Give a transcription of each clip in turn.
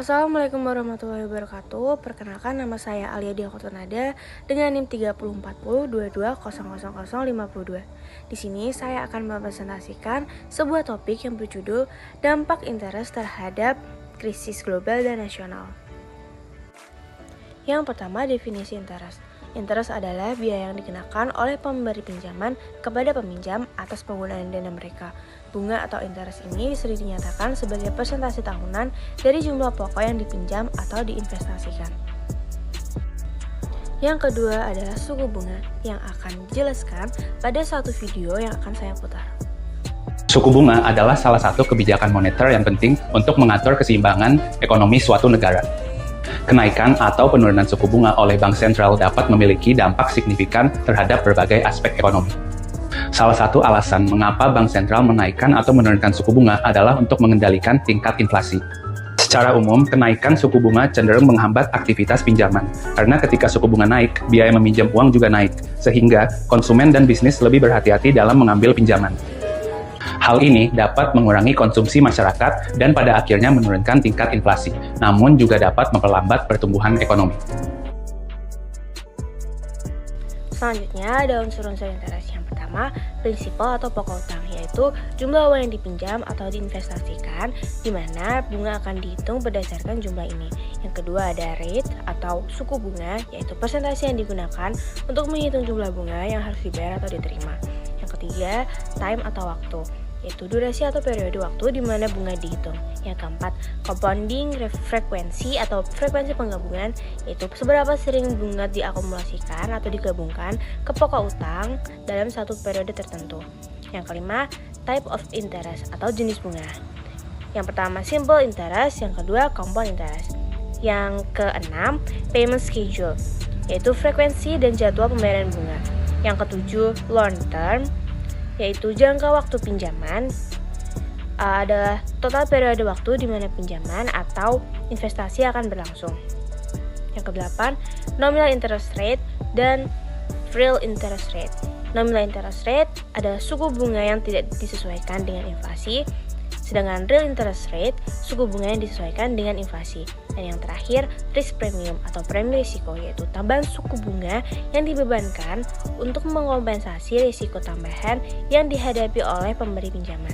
Assalamualaikum warahmatullahi wabarakatuh. Perkenalkan, nama saya Alia Diakotonada dengan NIM 304022000052. Di sini saya akan mempresentasikan sebuah topik yang berjudul dampak interest terhadap krisis global dan nasional. Yang pertama, definisi interest. Interest adalah biaya yang dikenakan oleh pemberi pinjaman kepada peminjam atas penggunaan dana mereka. Bunga atau interest ini sering dinyatakan sebagai persentase tahunan dari jumlah pokok yang dipinjam atau diinvestasikan. Yang kedua adalah suku bunga yang akan dijelaskan pada suatu video yang akan saya putar. Suku bunga adalah salah satu kebijakan moneter yang penting untuk mengatur keseimbangan ekonomi suatu negara. Kenaikan atau penurunan suku bunga oleh bank sentral dapat memiliki dampak signifikan terhadap berbagai aspek ekonomi. Salah satu alasan mengapa bank sentral menaikkan atau menurunkan suku bunga adalah untuk mengendalikan tingkat inflasi. Secara umum, kenaikan suku bunga cenderung menghambat aktivitas pinjaman, karena ketika suku bunga naik, biaya meminjam uang juga naik, sehingga konsumen dan bisnis lebih berhati-hati dalam mengambil pinjaman. Hal ini dapat mengurangi konsumsi masyarakat dan pada akhirnya menurunkan tingkat inflasi, namun juga dapat memperlambat pertumbuhan ekonomi. Selanjutnya ada unsur-unsur interest. Yang pertama, prinsipal atau pokok utang, yaitu jumlah uang yang dipinjam atau diinvestasikan, di mana bunga akan dihitung berdasarkan jumlah ini. Yang kedua ada rate atau suku bunga, yaitu persentase yang digunakan untuk menghitung jumlah bunga yang harus dibayar atau diterima. Yang ketiga, time atau waktu, yaitu durasi atau periode waktu di mana bunga dihitung. Yang keempat, compounding frekuensi atau frekuensi penggabungan, yaitu seberapa sering bunga diakumulasikan atau digabungkan ke pokok utang dalam satu periode tertentu. Yang kelima, type of interest atau jenis bunga. Yang pertama, simple interest, yang kedua, compound interest. Yang keenam, payment schedule, yaitu frekuensi dan jadwal pembayaran bunga. Yang ketujuh, long term, yaitu jangka waktu pinjaman, adalah total periode waktu di mana pinjaman atau investasi akan berlangsung. Yang kedelapan, nominal interest rate dan real interest rate. Nominal interest rate adalah suku bunga yang tidak disesuaikan dengan inflasi, sedangkan real interest rate suku bunga yang disesuaikan dengan inflasi. Dan yang terakhir, risk premium atau premi risiko, yaitu tambahan suku bunga yang dibebankan untuk mengompensasi risiko tambahan yang dihadapi oleh pemberi pinjaman.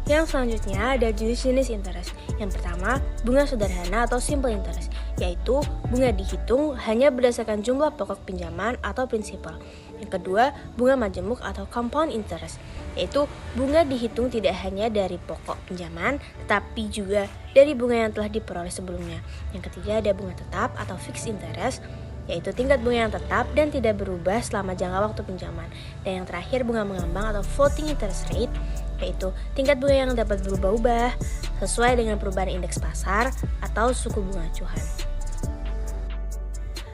Yang selanjutnya ada jenis-jenis interest. Yang pertama, bunga sederhana atau simple interest, yaitu bunga dihitung hanya berdasarkan jumlah pokok pinjaman atau prinsipal. Yang kedua, bunga majemuk atau compound interest, yaitu bunga dihitung tidak hanya dari pokok pinjaman, tetapi juga dari bunga yang telah diperoleh sebelumnya. Yang ketiga, ada bunga tetap atau fixed interest, yaitu tingkat bunga yang tetap dan tidak berubah selama jangka waktu pinjaman. Dan yang terakhir, bunga mengambang atau floating interest rate, yaitu tingkat bunga yang dapat berubah-ubah sesuai dengan perubahan indeks pasar atau suku bunga acuan.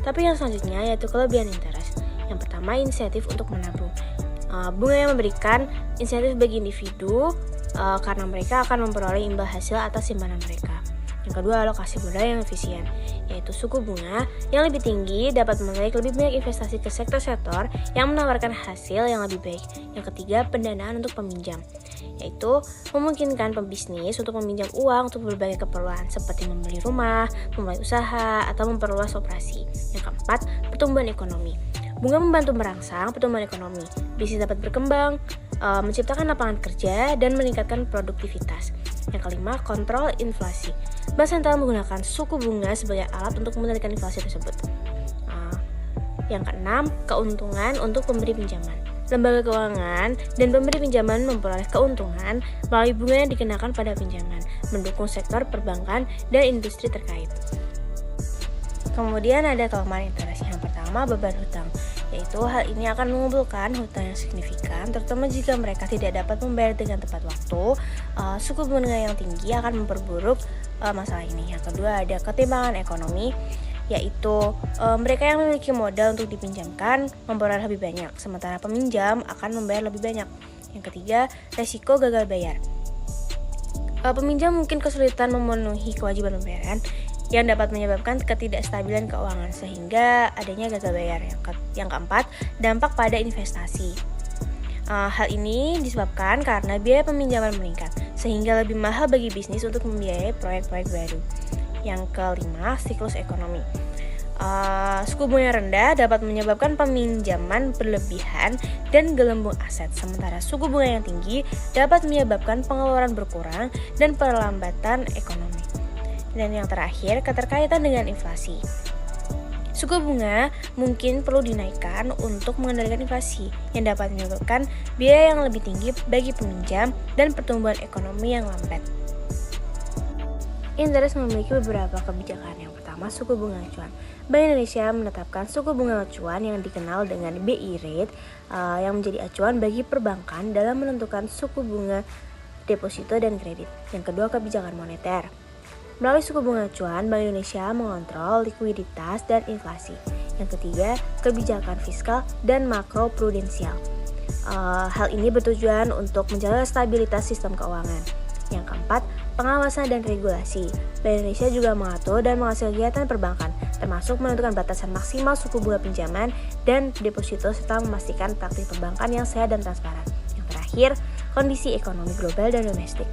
Tapi yang selanjutnya yaitu kelebihan interest. Yang pertama, insentif untuk menabung. Bunga yang memberikan insentif bagi individu karena mereka akan memperoleh imbal hasil atas simpanan mereka. Yang kedua, alokasi modal yang efisien, yaitu suku bunga yang lebih tinggi dapat menarik lebih banyak investasi ke sektor-sektor yang menawarkan hasil yang lebih baik. Yang ketiga, pendanaan untuk peminjam, yaitu memungkinkan pembisnis untuk meminjam uang untuk berbagai keperluan seperti membeli rumah, memulai usaha, atau memperluas operasi. Yang keempat, pertumbuhan ekonomi. Bunga membantu merangsang pertumbuhan ekonomi. Bisnis dapat berkembang, menciptakan lapangan kerja, dan meningkatkan produktivitas. Yang kelima, kontrol inflasi. Bank sentral menggunakan suku bunga sebagai alat untuk mengendalikan inflasi tersebut. Yang keenam, keuntungan untuk pemberi pinjaman. Lembaga keuangan dan pemberi pinjaman memperoleh keuntungan melalui bunga yang dikenakan pada pinjaman, mendukung sektor perbankan dan industri terkait. Kemudian ada kelemahan interest. Yang pertama, beban hutang, yaitu hal ini akan mengumpulkan hutang yang signifikan, terutama jika mereka tidak dapat membayar dengan tepat waktu. Suku bunga yang tinggi akan memperburuk masalah ini. Yang kedua, ada ketimpangan ekonomi, yaitu mereka yang memiliki modal untuk dipinjamkan memperoleh lebih banyak, sementara peminjam akan membayar lebih banyak. Yang ketiga, resiko gagal bayar. Peminjam mungkin kesulitan memenuhi kewajiban pembayaran yang dapat menyebabkan ketidakstabilan keuangan sehingga adanya gagal bayar. Yang keempat, dampak pada investasi. Hal ini disebabkan karena biaya peminjaman meningkat. sehingga lebih mahal bagi bisnis untuk membiayai proyek-proyek baru. Yang kelima, siklus ekonomi. Suku bunga rendah dapat menyebabkan peminjaman berlebihan dan gelembung aset, sementara suku bunga yang tinggi dapat menyebabkan pengeluaran berkurang dan perlambatan ekonomi. Dan yang terakhir, keterkaitan dengan inflasi. Suku bunga mungkin perlu dinaikkan untuk mengendalikan inflasi yang dapat menyebabkan biaya yang lebih tinggi bagi peminjam dan pertumbuhan ekonomi yang lambat. Interest memiliki beberapa kebijakan. Yang pertama, suku bunga acuan. Bank Indonesia menetapkan suku bunga acuan yang dikenal dengan BI rate yang menjadi acuan bagi perbankan dalam menentukan suku bunga deposito dan kredit. Yang kedua, kebijakan moneter. Melalui suku bunga acuan, Bank Indonesia mengontrol likuiditas dan inflasi. Yang ketiga, kebijakan fiskal dan makroprudensial. Hal ini bertujuan untuk menjaga stabilitas sistem keuangan. Yang keempat, pengawasan dan regulasi. Bank Indonesia juga mengatur dan mengawasi kegiatan perbankan, termasuk menentukan batasan maksimal suku bunga pinjaman dan deposito serta memastikan praktik perbankan yang sehat dan transparan. Yang terakhir, kondisi ekonomi global dan domestik.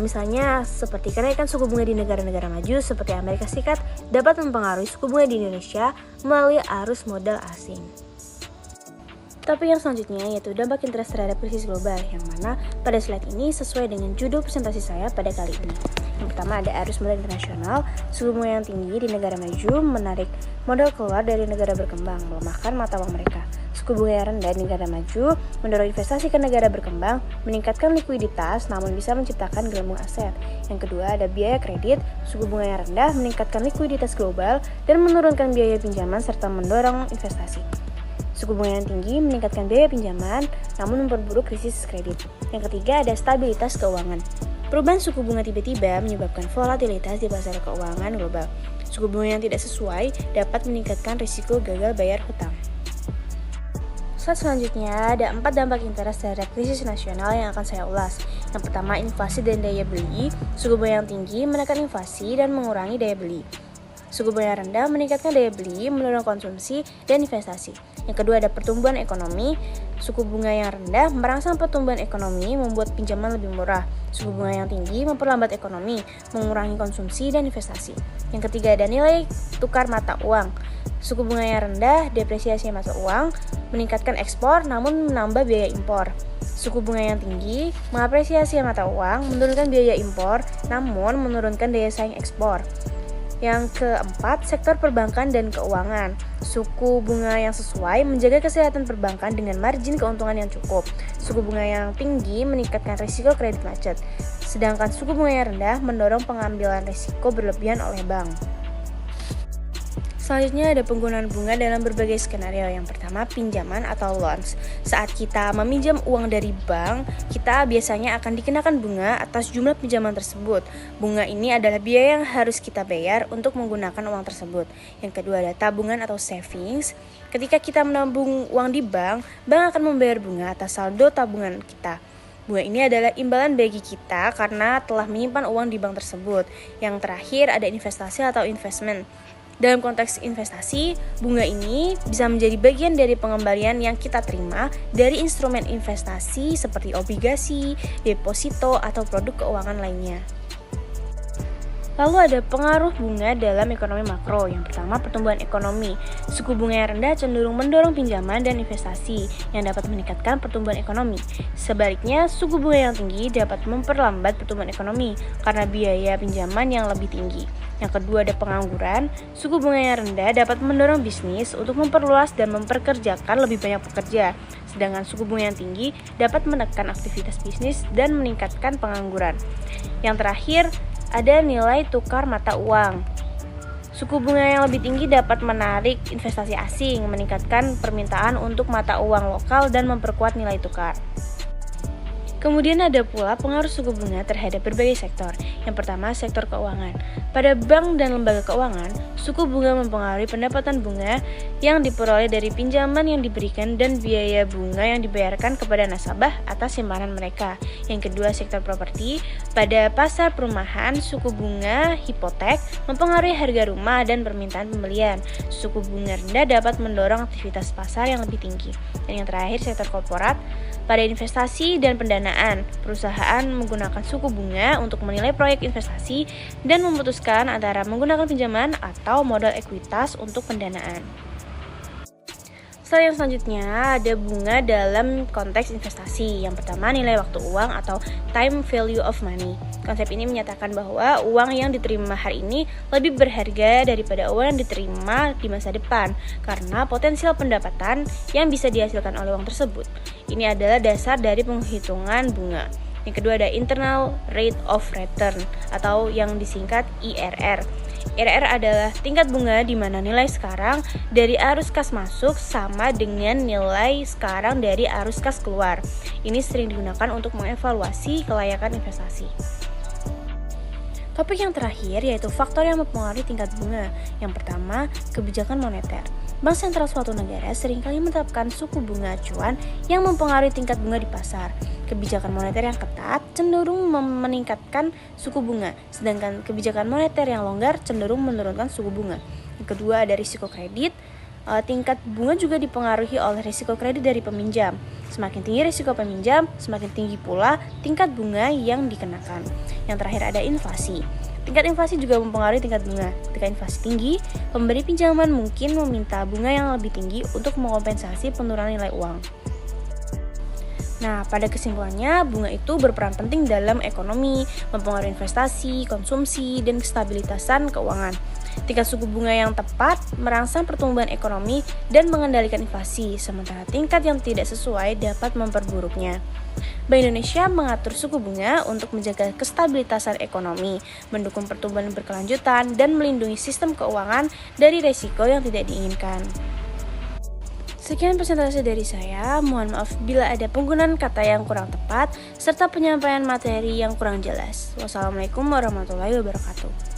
Misalnya seperti kenaikan suku bunga di negara-negara maju seperti Amerika Serikat dapat mempengaruhi suku bunga di Indonesia melalui arus modal asing. Topik yang selanjutnya yaitu dampak interest terhadap krisis global, yang mana pada slide ini sesuai dengan judul presentasi saya pada kali ini. Yang pertama ada arus modal internasional. Suku bunga yang tinggi di negara maju menarik modal keluar dari negara berkembang, melemahkan mata uang mereka. Suku bunga yang rendah di negara maju mendorong investasi ke negara berkembang, meningkatkan likuiditas namun bisa menciptakan gelembung aset. Yang kedua ada biaya kredit. Suku bunga yang rendah meningkatkan likuiditas global dan menurunkan biaya pinjaman serta mendorong investasi. Suku bunga yang tinggi meningkatkan biaya pinjaman namun memperburuk krisis kredit. Yang ketiga ada stabilitas keuangan. Perubahan suku bunga tiba-tiba menyebabkan volatilitas di pasar keuangan global. Suku bunga yang tidak sesuai dapat meningkatkan risiko gagal bayar hutang. Slide selanjutnya ada 4 dampak interest terhadap krisis nasional yang akan saya ulas. Yang pertama, inflasi dan daya beli. Suku bunga yang tinggi menekan inflasi dan mengurangi daya beli. Suku bunga yang rendah meningkatkan daya beli, mendorong konsumsi dan investasi. Yang kedua ada pertumbuhan ekonomi. Suku bunga yang rendah merangsang pertumbuhan ekonomi, membuat pinjaman lebih murah. Suku bunga yang tinggi memperlambat ekonomi, mengurangi konsumsi dan investasi. Yang ketiga ada nilai tukar mata uang. Suku bunga yang rendah, depresiasi mata uang, meningkatkan ekspor namun menambah biaya impor. Suku bunga yang tinggi mengapresiasi mata uang, menurunkan biaya impor namun menurunkan daya saing ekspor. Yang keempat, sektor perbankan dan keuangan. Suku bunga yang sesuai menjaga kesehatan perbankan dengan margin keuntungan yang cukup. Suku bunga yang tinggi meningkatkan risiko kredit macet, sedangkan suku bunga yang rendah mendorong pengambilan risiko berlebihan oleh bank. Selanjutnya ada penggunaan bunga dalam berbagai skenario. Yang pertama, pinjaman atau loans. Saat kita meminjam uang dari bank, kita biasanya akan dikenakan bunga atas jumlah pinjaman tersebut. Bunga ini adalah biaya yang harus kita bayar untuk menggunakan uang tersebut. Yang kedua ada tabungan atau savings. Ketika kita menabung uang di bank, bank akan membayar bunga atas saldo tabungan kita. Bunga ini adalah imbalan bagi kita karena telah menyimpan uang di bank tersebut. Yang terakhir ada investasi atau investment. Dalam konteks investasi, bunga ini bisa menjadi bagian dari pengembalian yang kita terima dari instrumen investasi seperti obligasi, deposito, atau produk keuangan lainnya. Lalu ada pengaruh bunga dalam ekonomi makro. Yang pertama, pertumbuhan ekonomi. Suku bunga yang rendah cenderung mendorong pinjaman dan investasi yang dapat meningkatkan pertumbuhan ekonomi. Sebaliknya, suku bunga yang tinggi dapat memperlambat pertumbuhan ekonomi karena biaya pinjaman yang lebih tinggi. Yang kedua ada pengangguran. Suku bunga yang rendah dapat mendorong bisnis untuk memperluas dan memperkerjakan lebih banyak pekerja. Sedangkan suku bunga yang tinggi dapat menekan aktivitas bisnis dan meningkatkan pengangguran. Yang terakhir ada nilai tukar mata uang. Suku bunga yang lebih tinggi dapat menarik investasi asing, meningkatkan permintaan untuk mata uang lokal dan memperkuat nilai tukar. Kemudian ada pula pengaruh suku bunga terhadap berbagai sektor. Yang pertama, sektor keuangan. Pada bank dan lembaga keuangan, Suku bunga mempengaruhi pendapatan bunga yang diperoleh dari pinjaman yang diberikan dan biaya bunga yang dibayarkan kepada nasabah atas simpanan mereka. Yang kedua, sektor properti. Pada pasar perumahan, suku bunga hipotek mempengaruhi harga rumah dan permintaan pembelian. Suku bunga rendah dapat mendorong aktivitas pasar yang lebih tinggi. Dan yang terakhir, sektor korporat. Pada investasi dan pendanaan, perusahaan menggunakan suku bunga untuk menilai proyek investasi dan memutuskan antara menggunakan pinjaman atau modal ekuitas untuk pendanaan. Yang selanjutnya ada bunga dalam konteks investasi. Yang pertama, nilai waktu uang atau time value of money. Konsep ini menyatakan bahwa uang yang diterima hari ini lebih berharga daripada uang yang diterima di masa depan karena potensial pendapatan yang bisa dihasilkan oleh uang tersebut. Ini adalah dasar dari penghitungan bunga. Yang kedua ada internal rate of return atau yang disingkat IRR. IRR adalah tingkat bunga di mana nilai sekarang dari arus kas masuk sama dengan nilai sekarang dari arus kas keluar. Ini sering digunakan untuk mengevaluasi kelayakan investasi. Topik yang terakhir yaitu faktor yang mempengaruhi tingkat bunga. Yang pertama, kebijakan moneter. Bank sentral suatu negara seringkali menetapkan suku bunga acuan yang mempengaruhi tingkat bunga di pasar. Kebijakan moneter yang ketat cenderung meningkatkan suku bunga, sedangkan kebijakan moneter yang longgar cenderung menurunkan suku bunga. Yang kedua ada risiko kredit. Tingkat bunga juga dipengaruhi oleh risiko kredit dari peminjam. Semakin tinggi risiko peminjam, semakin tinggi pula tingkat bunga yang dikenakan. Yang terakhir ada inflasi. Tingkat inflasi juga mempengaruhi tingkat bunga. Ketika inflasi tinggi, pemberi pinjaman mungkin meminta bunga yang lebih tinggi untuk mengompensasi penurunan nilai uang. Nah, pada kesimpulannya, bunga itu berperan penting dalam ekonomi, mempengaruhi investasi, konsumsi, dan kestabilitasan keuangan. Tingkat suku bunga yang tepat merangsang pertumbuhan ekonomi dan mengendalikan inflasi, sementara tingkat yang tidak sesuai dapat memperburuknya. Bank Indonesia mengatur suku bunga untuk menjaga kestabilitasan ekonomi, mendukung pertumbuhan berkelanjutan, dan melindungi sistem keuangan dari risiko yang tidak diinginkan. Sekian presentasi dari saya, mohon maaf bila ada penggunaan kata yang kurang tepat serta penyampaian materi yang kurang jelas. Wassalamualaikum warahmatullahi wabarakatuh.